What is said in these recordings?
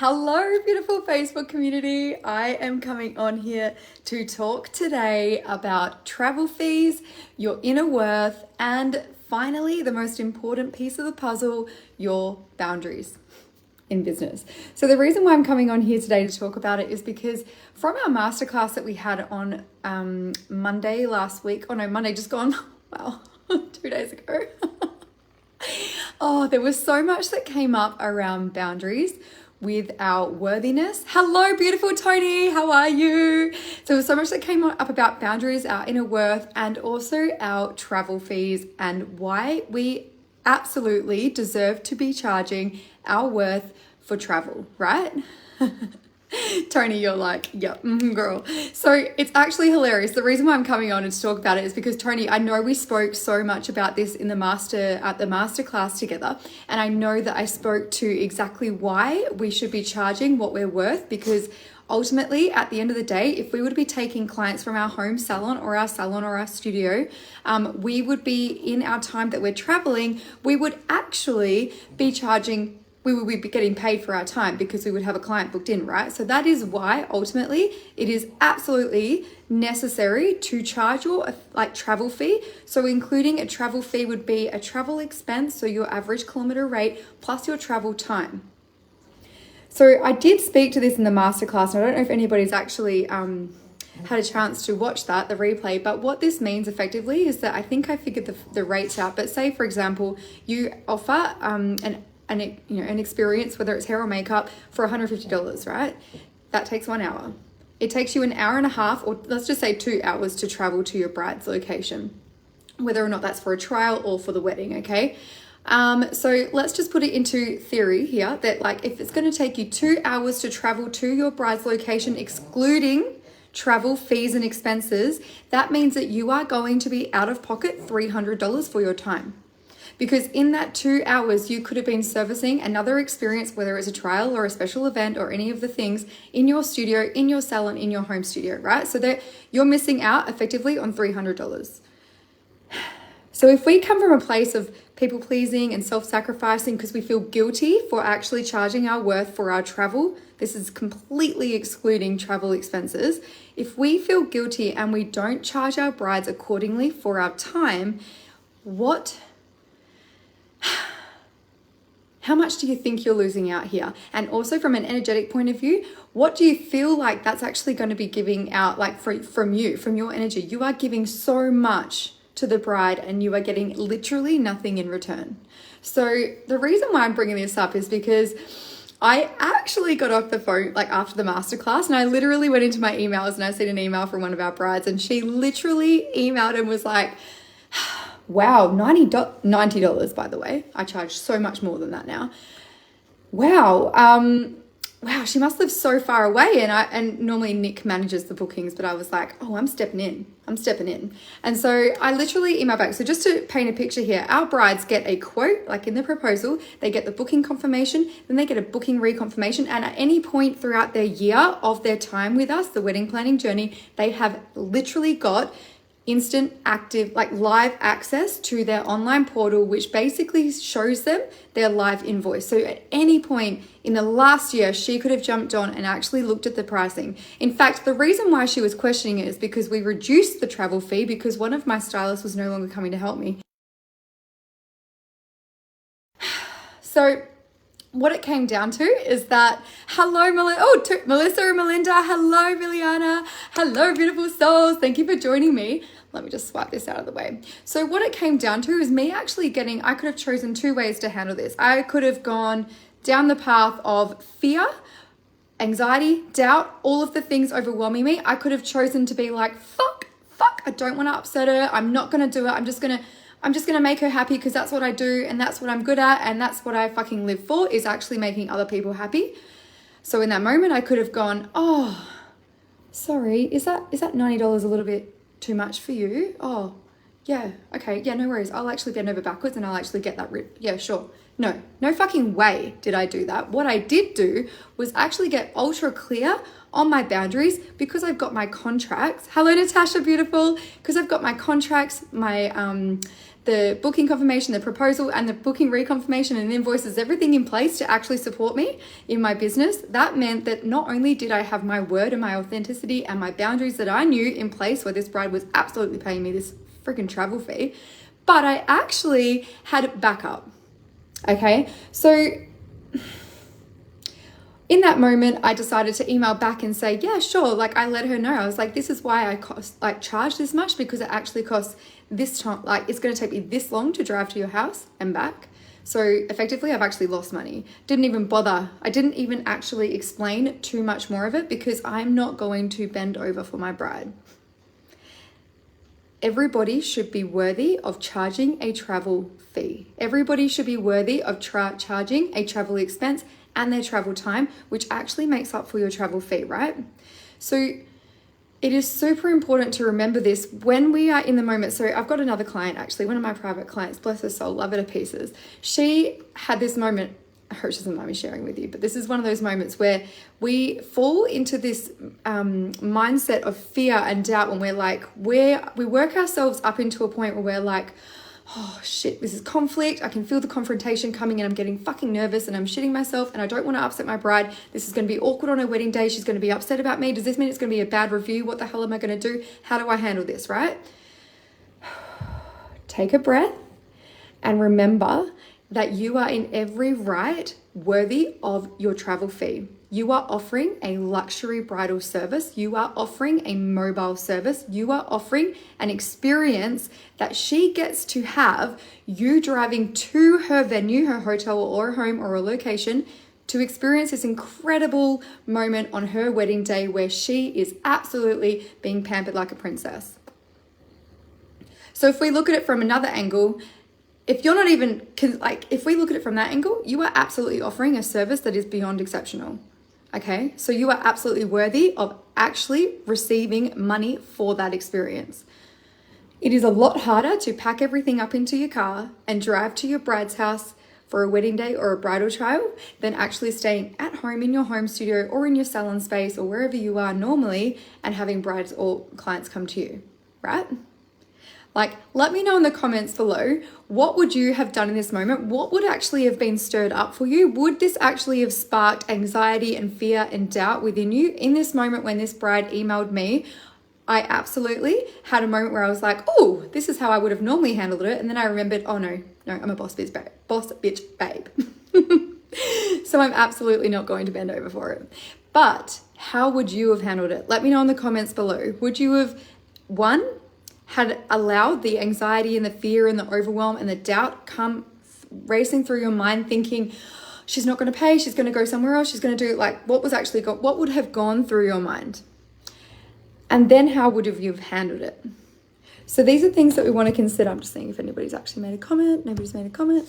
Hello, beautiful Facebook community. I am coming on here to talk today about travel fees, your inner worth, and finally, the most important piece of the puzzle, your boundaries in business. So the reason why I'm coming on here today to talk about it is because from our masterclass that we had on Monday last week, Monday just gone, wow, 2 days ago. Oh, there was so much that came up around boundaries with our worthiness. Hello, beautiful Tony. How are you? So there was so much that came up about boundaries, our inner worth, and also our travel fees and why we absolutely deserve to be charging our worth for travel, right? Tony, you're like, yep, girl. So it's actually hilarious. The reason why I'm coming on and to talk about it is because Tony, I know we spoke so much about this in the master class together. And I know that I spoke to exactly why we should be charging what we're worth, because ultimately, at the end of the day, if we would be taking clients from our home salon or our studio, we would be in our time that we're traveling, we would actually be charging, we would be getting paid for our time because we would have a client booked in, right? So that is why ultimately it is absolutely necessary to charge your travel fee. So including a travel fee would be a travel expense, so your average kilometer rate plus your travel time. So I did speak to this in the masterclass, and I don't know if anybody's actually had a chance to watch the replay, but what this means effectively is that I think I figured the rates out. But say, for example, you offer an experience, whether it's hair or makeup, for $150, right? That takes 1 hour. It takes you an hour and a half, or let's just say 2 hours to travel to your bride's location, whether or not that's for a trial or for the wedding, okay? So let's just put it into theory here that if it's going to take you 2 hours to travel to your bride's location, excluding travel fees and expenses, that means that you are going to be out of pocket $300 for your time. Because in that 2 hours, you could have been servicing another experience, whether it's a trial or a special event or any of the things in your studio, in your salon, in your home studio, right? So that you're missing out effectively on $300. So if we come from a place of people pleasing and self-sacrificing because we feel guilty for actually charging our worth for our travel, this is completely excluding travel expenses. If we feel guilty and we don't charge our brides accordingly for our time, how much do you think you're losing out here? And also from an energetic point of view, what do you feel like that's actually going to be giving out from your energy? You are giving so much to the bride and you are getting literally nothing in return. So the reason why I'm bringing this up is because I actually got off the phone after the masterclass, and I literally went into my emails and I seen an email from one of our brides, and she literally emailed and was like, wow, $90, by the way. I charge so much more than that now. Wow. Wow, she must live so far away. And normally Nick manages the bookings, but I was like, oh, I'm stepping in. And so I literally emailed back. So just to paint a picture here, our brides get a quote, in the proposal, they get the booking confirmation, then they get a booking reconfirmation. And at any point throughout their year of their time with us, the wedding planning journey, they have literally got instant active live access to their online portal, which basically shows them their live invoice. So at any point in the last year, she could have jumped on and actually looked at the pricing. In fact, the reason why she was questioning it is because we reduced the travel fee because one of my stylists was no longer coming to help me. So what it came down to is that, hello, Melissa and Melinda, hello, Miliana, hello, beautiful souls, thank you for joining me. Let me just swipe this out of the way. So what it came down to is me actually I could have chosen 2 ways to handle this. I could have gone down the path of fear, anxiety, doubt, all of the things overwhelming me. I could have chosen to be like, fuck, I don't want to upset her. I'm not going to do it. I'm just going to make her happy because that's what I do and that's what I'm good at and that's what I fucking live for, is actually making other people happy. So in that moment, I could have gone, oh, sorry, is that $90 a little bit too much for you? Oh, yeah, okay, yeah, no worries. I'll actually bend over backwards and I'll actually get that rip. Yeah, sure. No fucking way did I do that. What I did do was actually get ultra clear on my boundaries because I've got my contracts. Hello, Natasha, beautiful. Because I've got my contracts, my the booking confirmation, the proposal, and the booking reconfirmation and invoices, everything in place to actually support me in my business. That meant that not only did I have my word and my authenticity and my boundaries that I knew in place, where this bride was absolutely paying me this freaking travel fee, but I actually had backup. Okay, so in that moment, I decided to email back and say, yeah, sure. Like, I let her know. I was like, this is why I charge this much, because it actually costs this time. Like, it's going to take me this long to drive to your house and back. So effectively, I've actually lost money. Didn't even bother. I didn't even actually explain too much more of it, because I'm not going to bend over for my bride. Everybody should be worthy of charging a travel fee. Everybody should be worthy of charging a travel expense and their travel time, which actually makes up for your travel fee, right? So it is super important to remember this when we are in the moment. So I've got another client, actually, one of my private clients, bless her soul, love her to pieces. She had this moment, I hope she doesn't mind me sharing with you, but this is one of those moments where we fall into this mindset of fear and doubt when we're like, we work ourselves up into a point where we're like, oh shit, this is conflict. I can feel the confrontation coming and I'm getting fucking nervous and I'm shitting myself and I don't want to upset my bride. This is going to be awkward on her wedding day. She's going to be upset about me. Does this mean it's going to be a bad review? What the hell am I going to do? How do I handle this, right? Take a breath and remember that you are in every right worthy of your travel fee. You are offering a luxury bridal service. You are offering a mobile service. You are offering an experience that she gets to have, you driving to her venue, her hotel or a home or a location, to experience this incredible moment on her wedding day where she is absolutely being pampered like a princess. So if we look at it from another angle, if you're not even, if we look at it from that angle, you are absolutely offering a service that is beyond exceptional. Okay, so you are absolutely worthy of actually receiving money for that experience. It is a lot harder to pack everything up into your car and drive to your bride's house for a wedding day or a bridal trial than actually staying at home in your home studio or in your salon space or wherever you are normally and having brides or clients come to you, right? Like, let me know in the comments below, what would you have done in this moment? What would actually have been stirred up for you? Would this actually have sparked anxiety and fear and doubt within you? In this moment when this bride emailed me, I absolutely had a moment where I was like, oh, this is how I would have normally handled it. And then I remembered, oh no, I'm a boss bitch babe. So I'm absolutely not going to bend over for it. But how would you have handled it? Let me know in the comments below. Would you have, one, had allowed the anxiety and the fear and the overwhelm and the doubt come racing through your mind, thinking she's not going to pay, she's going to go somewhere else, she's going to do, like, what would have gone through your mind? And then how would you have handled it? So these are things that we want to consider. I'm just seeing if anybody's actually made a comment. Nobody's made a comment.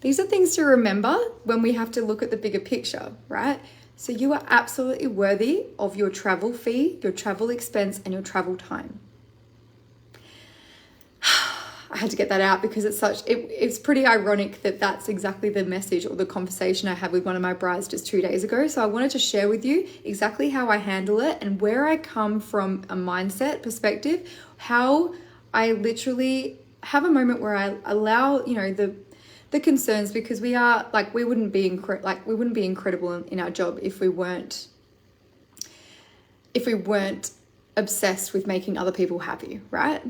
These are things to remember when we have to look at the bigger picture, right? So you are absolutely worthy of your travel fee, your travel expense, and your travel time. I had to get that out because it's pretty ironic that that's exactly the message or the conversation I had with one of my brides just 2 days ago. So I wanted to share with you exactly how I handle it and where I come from a mindset perspective, how I literally have a moment where I allow, the concerns, because we wouldn't be incredible in our job if we weren't obsessed with making other people happy, right?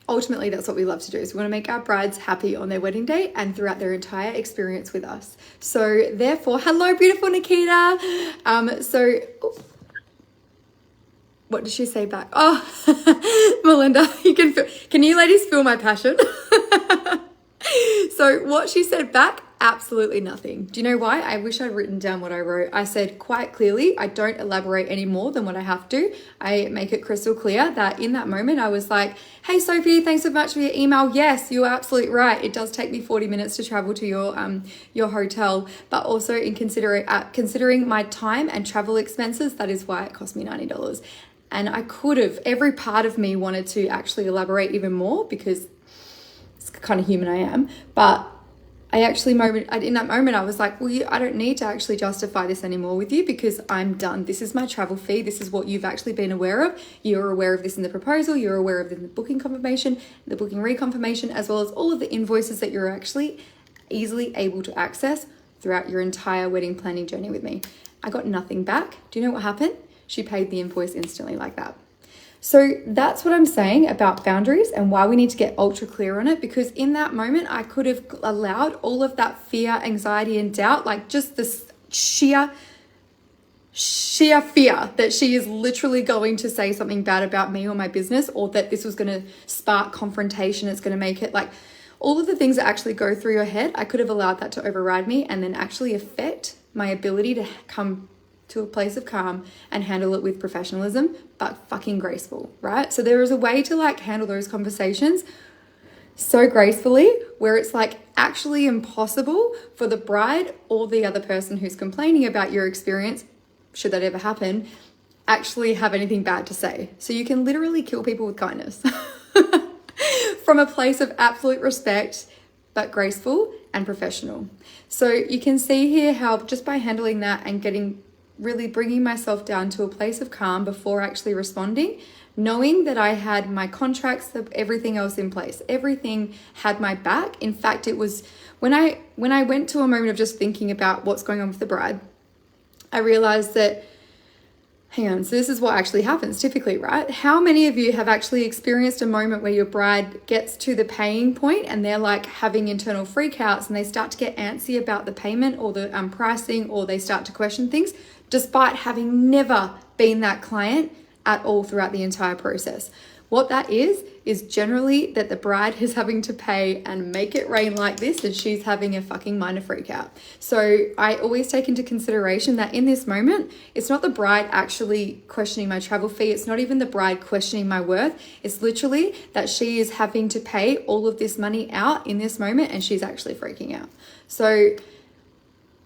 Ultimately, that's what we love to do. So we want to make our brides happy on their wedding day and throughout their entire experience with us. So therefore, hello, beautiful Nikita. What did she say back? Oh, Melinda, can you ladies feel my passion? So what she said back, absolutely nothing. Do you know why? I wish I'd written down what I wrote. I said quite clearly, I don't elaborate any more than what I have to. I make it crystal clear that in that moment I was like, hey Sophie, thanks so much for your email. Yes, you're absolutely right. It does take me 40 minutes to travel to your hotel, but also in considering my time and travel expenses, that is why it cost me $90. And I could have, every part of me wanted to actually elaborate even more because it's the kind of human I am, but in that moment, I was like, well, I don't need to actually justify this anymore with you because I'm done. This is my travel fee. This is what you've actually been aware of. You're aware of this in the proposal. You're aware of it in the booking confirmation, the booking reconfirmation, as well as all of the invoices that you're actually easily able to access throughout your entire wedding planning journey with me. I got nothing back. Do you know what happened? She paid the invoice instantly like that. So that's what I'm saying about boundaries and why we need to get ultra clear on it, because in that moment, I could have allowed all of that fear, anxiety, and doubt, like just this sheer fear that she is literally going to say something bad about me or my business, or that this was going to spark confrontation. It's going to make it like all of the things that actually go through your head. I could have allowed that to override me and then actually affect my ability to come to a place of calm and handle it with professionalism, but fucking graceful, right? So there is a way to like handle those conversations so gracefully where it's like actually impossible for the bride or the other person who's complaining about your experience, should that ever happen, actually have anything bad to say. So you can literally kill people with kindness from a place of absolute respect, but graceful and professional. So you can see here how just by handling that and really bringing myself down to a place of calm before actually responding, knowing that I had my contracts, everything else in place, everything had my back. In fact, it was when I went to a moment of just thinking about what's going on with the bride, I realized that, hang on, so this is what actually happens typically, right? How many of you have actually experienced a moment where your bride gets to the paying point and they're like having internal freakouts and they start to get antsy about the payment or the pricing, or they start to question things, despite having never been that client at all throughout the entire process? What that is generally that the bride is having to pay and make it rain like this, and she's having a fucking minor freak out. So I always take into consideration that in this moment, it's not the bride actually questioning my travel fee. It's not even the bride questioning my worth. It's literally that she is having to pay all of this money out in this moment, and she's actually freaking out. So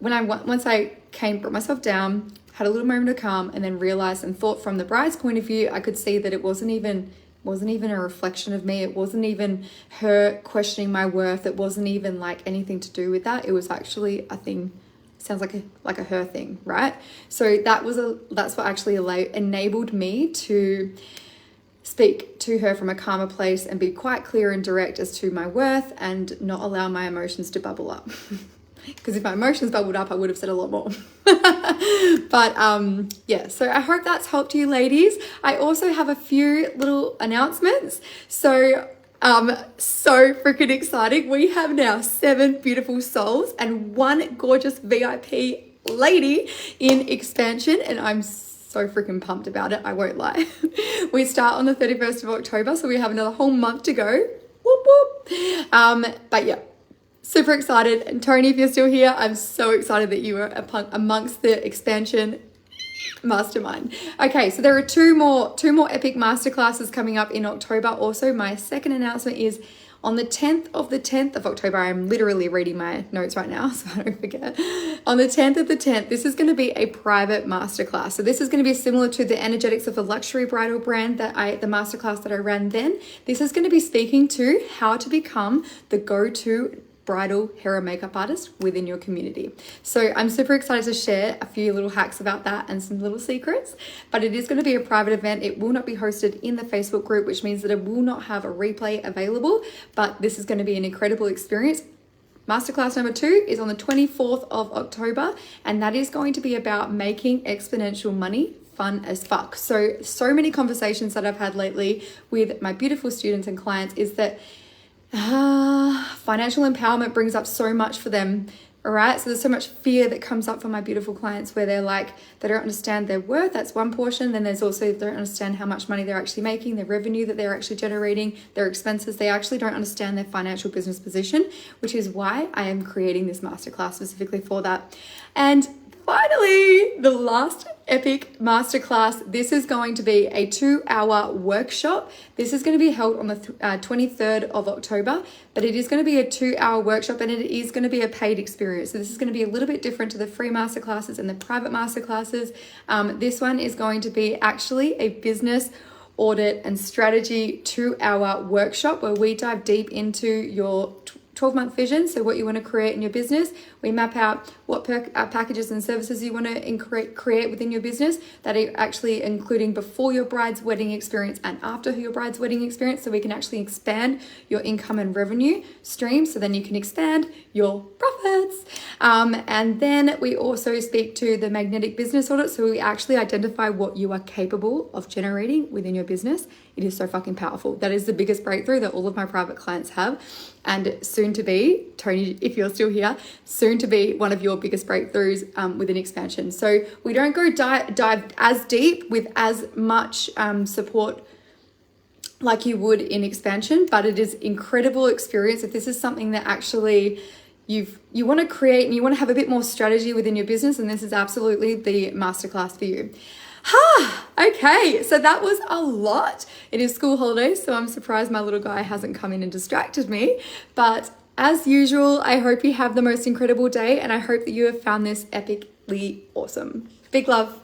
once I brought myself down, had a little moment of calm, and then realized and thought from the bride's point of view, I could see that it wasn't even a reflection of me. It wasn't even her questioning my worth. It wasn't even like anything to do with that. It was actually a thing. Sounds like a her thing, right? So that's what actually enabled me to speak to her from a calmer place and be quite clear and direct as to my worth and not allow my emotions to bubble up. Because if my emotions bubbled up, I would have said a lot more. But yeah, so I hope that's helped you ladies. I also have a few little announcements. So freaking exciting. We have now 7 beautiful souls and 1 gorgeous VIP lady in Expansion, and I'm so freaking pumped about it. I won't lie. We start on the 31st of October, so we have another whole month to go. Whoop, whoop. But yeah, super excited. And Tony, if you're still here, I'm so excited that you are amongst the Expansion Mastermind. Okay, so there are two more epic masterclasses coming up in October. Also, my second announcement is on the 10th of October. I'm literally reading my notes right now, so I don't forget. On the 10th of the 10th, this is going to be a private masterclass. So this is going to be similar to the energetics of a luxury bridal brand the masterclass that I ran then. This is going to be speaking to how to become the go-to bridal hair and makeup artist within your community. So I'm super excited to share a few little hacks about that and some little secrets, but it is going to be a private event. It will not be hosted in the Facebook group, which means that it will not have a replay available, but this is going to be an incredible experience. Masterclass number 2 is on the 24th of October, and that is going to be about making exponential money fun as fuck. So many conversations that I've had lately with my beautiful students and clients is that financial empowerment brings up so much for them. All right. So there's so much fear that comes up for my beautiful clients where they're like, they don't understand their worth. That's one portion. Then there's also, they don't understand how much money they're actually making, their revenue that they're actually generating, their expenses. They actually don't understand their financial business position, which is why I am creating this masterclass specifically for that. And finally, the last epic masterclass. This is going to be a 2-hour workshop. This is going to be held on the 23rd of October, but it is going to be a 2-hour workshop, and it is going to be a paid experience. So this is going to be a little bit different to the free masterclasses and the private masterclasses. This one is going to be actually a business audit and strategy 2-hour workshop where we dive deep into your 12-month vision, so what you want to create in your business. We map out what packages and services you want to create within your business that are actually including before your bride's wedding experience and after your bride's wedding experience, so we can actually expand your income and revenue stream, so then you can expand your profits. And then we also speak to the magnetic business audit, so we actually identify what you are capable of generating within your business. It is so fucking powerful. That is the biggest breakthrough that all of my private clients have, and soon to be, Tony, if you're still here, soon to be one of your biggest breakthroughs within Expansion. So we don't go dive as deep with as much support like you would in Expansion, but it is incredible experience. If this is something that actually you want to create and you want to have a bit more strategy within your business, and this is absolutely the masterclass for you. Okay, so that was a lot. It is school holidays, so I'm surprised my little guy hasn't come in and distracted me. But as usual, I hope you have the most incredible day, and I hope that you have found this epically awesome. Big love.